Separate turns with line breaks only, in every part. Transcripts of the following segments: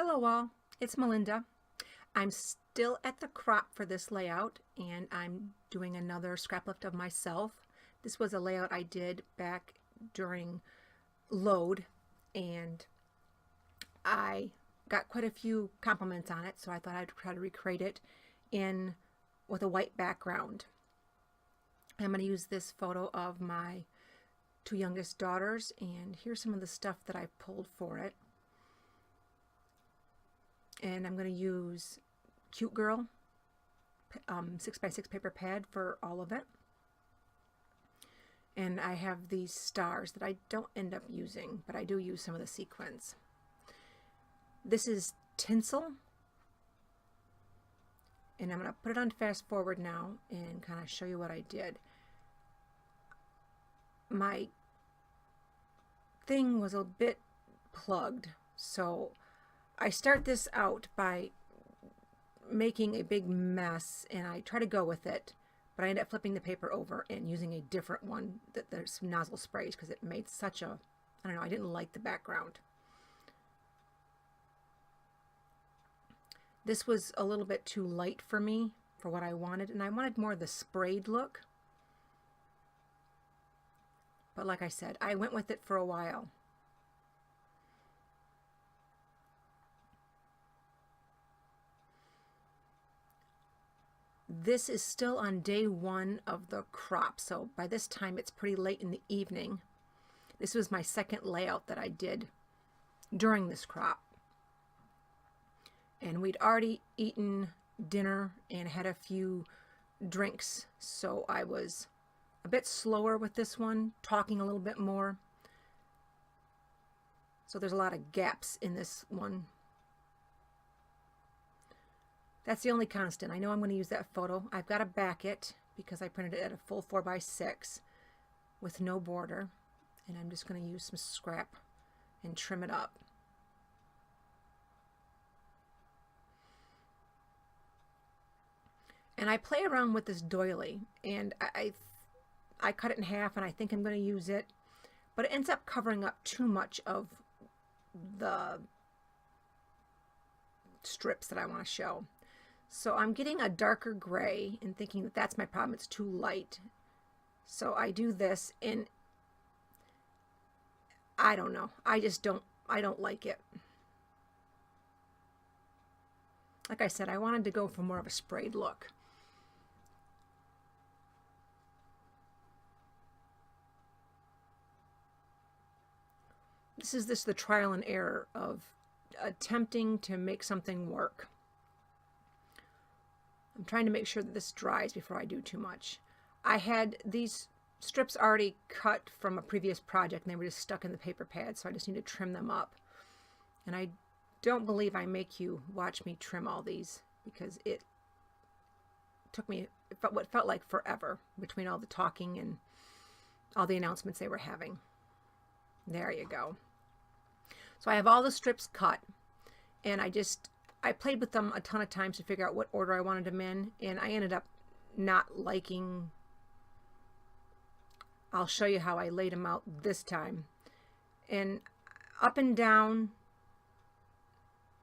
Hello all, it's Melinda. I'm still at the crop for this layout and I'm doing another scrap lift of myself. This was a layout I did back during load and I got quite a few compliments on it, so I thought I'd try to recreate it in with a white background. I'm going to use this photo of my two youngest daughters, and here's some of the stuff that I pulled for it. And I'm going to use Cute Girl 6x6 paper pad for all of it. And I have these stars that I don't end up using, but I do use some of the sequins. This is tinsel, and I'm going to put it on fast forward now and kind of show you what I did. My thing was a bit plugged, so I start this out by making a big mess, and I try to go with it, but I end up flipping the paper over and using a different one that there's some nozzle sprays because it made such a, I don't know, I didn't like the background. This was a little bit too light for me for what I wanted, and I wanted more of the sprayed look. But like I said, I went with it for a while. This is still on day one of the crop, so by this time it's pretty late in the evening. This was my second layout that I did during this crop. And we'd already eaten dinner and had a few drinks, so I was a bit slower with this one, talking a little bit more. So there's a lot of gaps in this one. That's the only constant. I know I'm going to use that photo. I've got to back it because I printed it at a full 4x6 with no border. And I'm just going to use some scrap and trim it up. And I play around with this doily, and I cut it in half, and I think I'm going to use it, but it ends up covering up too much of the strips that I want to show. So I'm getting a darker gray and thinking that that's my problem. It's too light. So I do this, and I don't know. I don't like it. Like I said, I wanted to go for more of a sprayed look. This is the trial and error of attempting to make something work. I'm trying to make sure that this dries before I do too much. I had these strips already cut from a previous project, and they were just stuck in the paper pad, so I just need to trim them up. And I don't believe I make you watch me trim all these, because it took me what felt like forever between all the talking and all the announcements they were having. There you go. So I have all the strips cut, and I played with them a ton of times to figure out what order I wanted them in, and I ended up not liking. I'll show you how I laid them out this time. And up and down,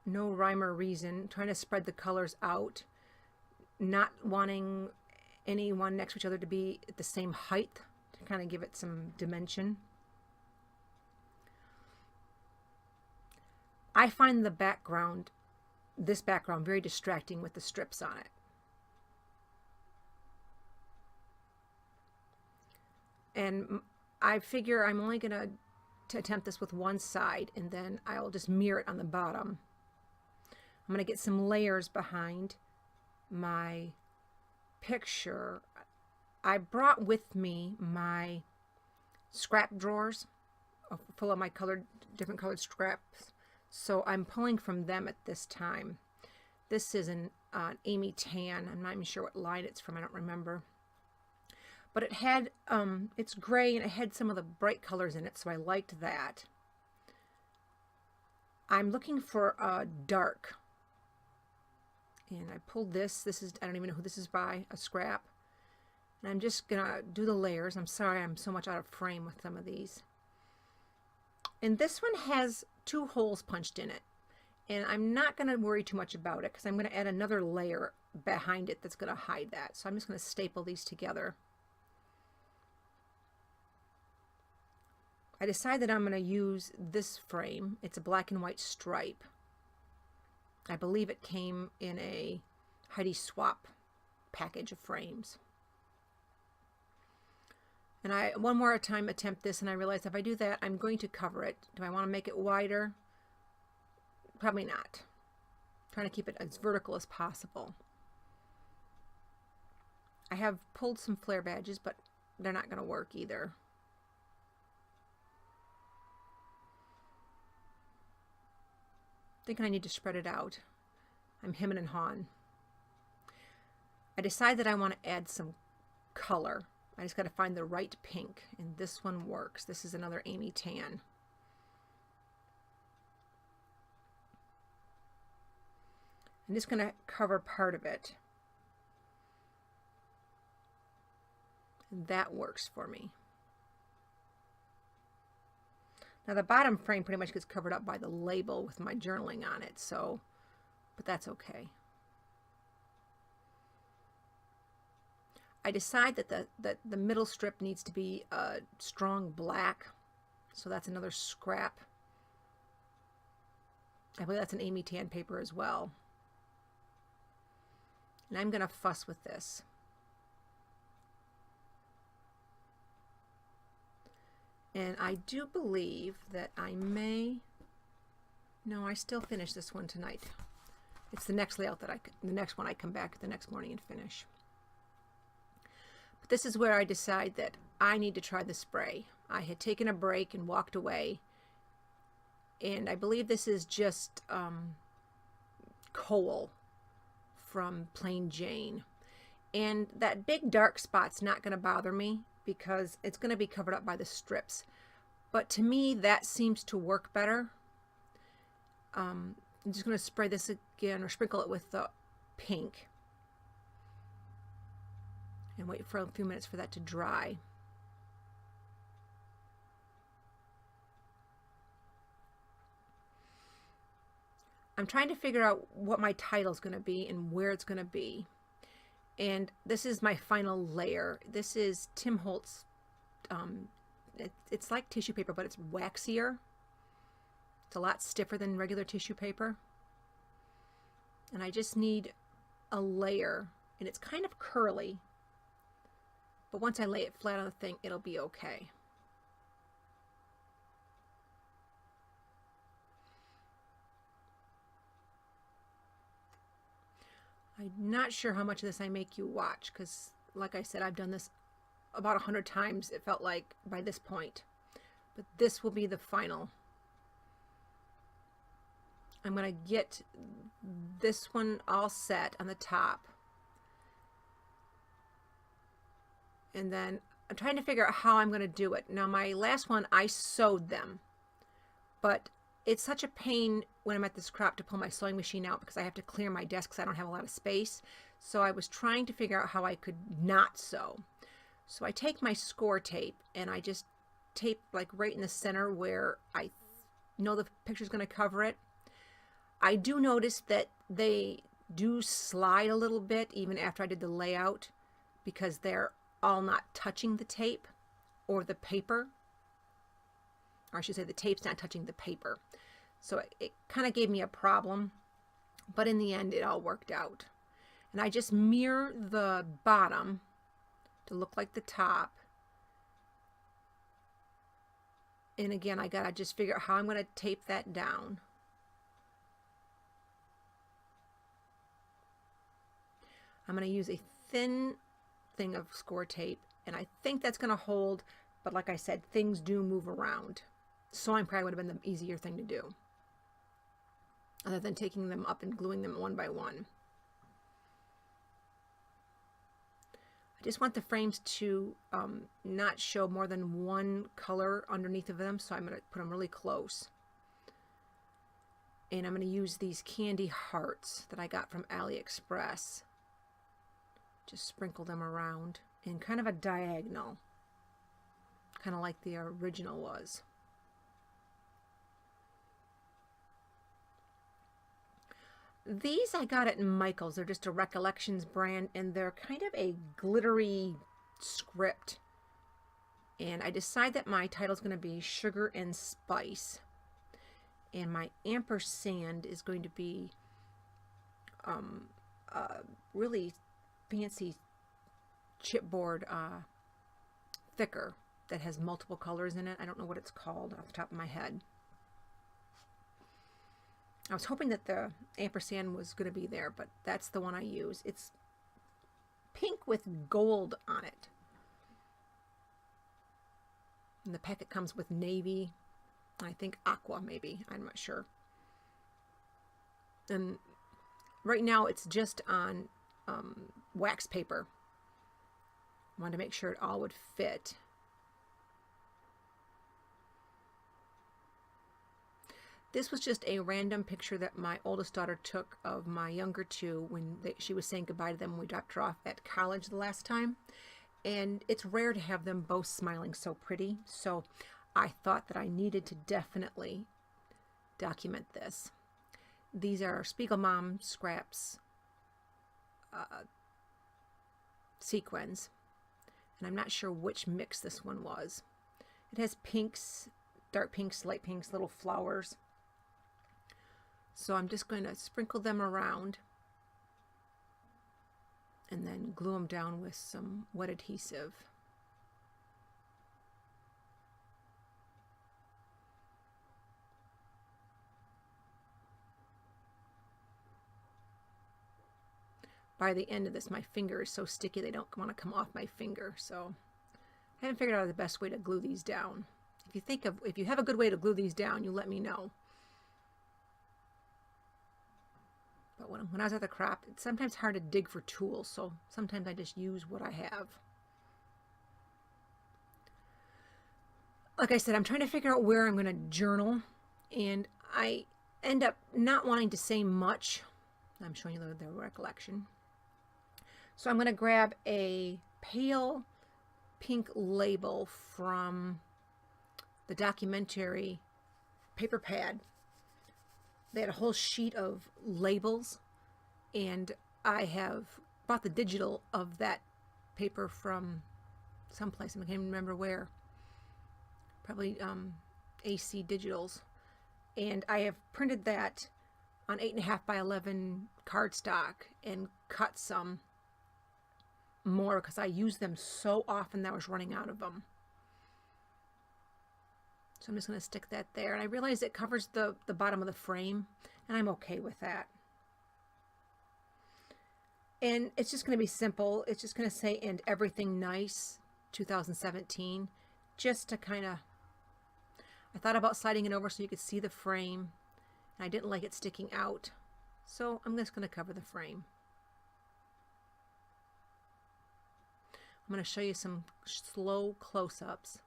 no rhyme or reason, trying to spread the colors out, not wanting any one next to each other to be at the same height to kind of give it some dimension. I find the background, this background, very distracting with the strips on it. And I figure I'm only going to attempt this with one side, and then I'll just mirror it on the bottom. I'm going to get some layers behind my picture. I brought with me my scrap drawers full of my different colored scraps. So I'm pulling from them at this time. This is an Amy Tan. I'm not even sure what line it's from. I don't remember. But it had, it's gray, and it had some of the bright colors in it, so I liked that. I'm looking for a dark. And I pulled this. This is, I don't even know who this is by, a scrap. And I'm just going to do the layers. I'm sorry I'm so much out of frame with some of these. And this one has 2 holes punched in it. And I'm not going to worry too much about it because I'm going to add another layer behind it that's going to hide that. So I'm just going to staple these together. I decided that I'm going to use this frame. It's a black and white stripe. I believe it came in a Heidi Swap package of frames. And I one more time attempt this, and I realized if I do that, I'm going to cover it. Do I want to make it wider? Probably not. I'm trying to keep it as vertical as possible. I have pulled some flare badges, but they're not going to work either. Thinking I need to spread it out. I'm hemming and hawing. I decided that I want to add some color. I just got to find the right pink, and this one works. This is another Amy Tan. I'm just going to cover part of it. And that works for me. Now the bottom frame pretty much gets covered up by the label with my journaling on it, so, but that's okay. I decide that the middle strip needs to be a strong black, so that's another scrap. I believe that's an Amy Tan paper as well. And I'm going to fuss with this. And I do believe that I may, no, I still finish this one tonight. It's the next layout that the next one I come back the next morning and finish. But this is where I decide that I need to try the spray. I had taken a break and walked away. And I believe this is just coal from Plain Jane. And that big dark spot's not going to bother me because it's going to be covered up by the strips. But to me, that seems to work better. I'm just going to spray this again or sprinkle it with the pink. And wait for a few minutes for that to dry. I'm trying to figure out what my title is going to be and where it's going to be. And this is my final layer. This is Tim Holtz. It's like tissue paper, but it's waxier. It's a lot stiffer than regular tissue paper. And I just need a layer. And it's kind of curly. But once I lay it flat on the thing, it'll be okay. I'm not sure how much of this I make you watch because, like I said, I've done this about 100 times, it felt like, by this point. But this will be the final. I'm going to get this one all set on the top. And then I'm trying to figure out how I'm going to do it. Now, my last one, I sewed them. But it's such a pain when I'm at this crop to pull my sewing machine out because I have to clear my desk because I don't have a lot of space. So I was trying to figure out how I could not sew. So I take my score tape and I just tape like right in the center where I know the picture's going to cover it. I do notice that they do slide a little bit even after I did the layout because they're all not touching the tape or the paper. Or I should say the tape's not touching the paper. So it kind of gave me a problem, but in the end it all worked out. And I just mirror the bottom to look like the top. And again, I gotta just figure out how I'm gonna tape that down. I'm gonna use a thin thing of score tape, and I think that's gonna hold, but like I said, things do move around. Sewing probably would have been the easier thing to do, other than taking them up and gluing them one by one. I just want the frames to not show more than one color underneath of them, so I'm going to put them really close. And I'm going to use these candy hearts that I got from AliExpress. Just sprinkle them around in kind of a diagonal, kind of like the original was. These I got at Michael's. They're just a Recollections brand, and they're kind of a glittery script. And I decide that my title is going to be Sugar and Spice. And my ampersand is going to be really fancy chipboard thicker that has multiple colors in it. I don't know what it's called off the top of my head. I was hoping that the ampersand was going to be there, but that's the one I use. It's pink with gold on it. And the packet comes with navy, I think aqua maybe, I'm not sure. And right now it's just on wax paper. I wanted to make sure it all would fit. This was just a random picture that my oldest daughter took of my younger two when she was saying goodbye to them when we dropped her off at college the last time. And it's rare to have them both smiling so pretty. So I thought that I needed to definitely document this. These are Spiegel Mom Scraps sequins. And I'm not sure which mix this one was. It has pinks, dark pinks, light pinks, little flowers. So I'm just going to sprinkle them around and then glue them down with some wet adhesive. By the end of this, my finger is so sticky they don't want to come off my finger. So I haven't figured out the best way to glue these down. If you have a good way to glue these down, you let me know. But when I was at the crop, it's sometimes hard to dig for tools, so sometimes I just use what I have. Like I said, I'm trying to figure out where I'm going to journal, and I end up not wanting to say much. I'm showing you the recollection. So I'm going to grab a pale pink label from the documentary paper pad. They had a whole sheet of labels, and I have bought the digital of that paper from someplace. I can't even remember where. Probably AC Digitals. And I have printed that on 8.5 by 11 cardstock and cut some more because I used them so often that I was running out of them. So I'm just going to stick that there. And I realize it covers the bottom of the frame, and I'm okay with that. And it's just going to be simple. It's just going to say, "And everything nice, 2017." Just to kind of, I thought about sliding it over so you could see the frame. And I didn't like it sticking out. So I'm just going to cover the frame. I'm going to show you some slow close-ups.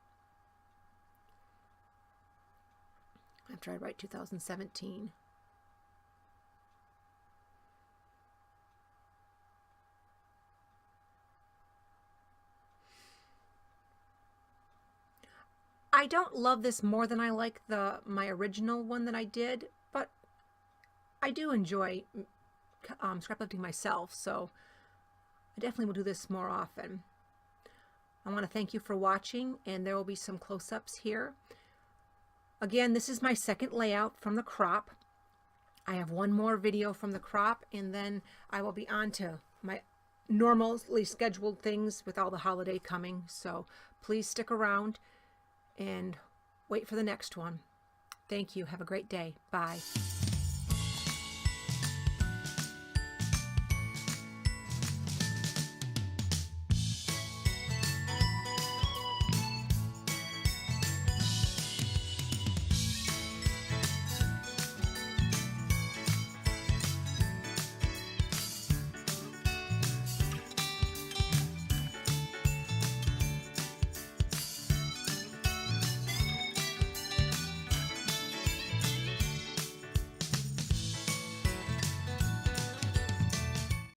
After I write 2017. I don't love this more than I like my original one that I did, but I do enjoy scrapbooking myself, so I definitely will do this more often. I want to thank you for watching, and there will be some close-ups here. Again, this is my second layout from the crop. I have one more video from the crop, and then I will be on to my normally scheduled things with all the holiday coming. So please stick around and wait for the next one. Thank you. Have a great day. Bye.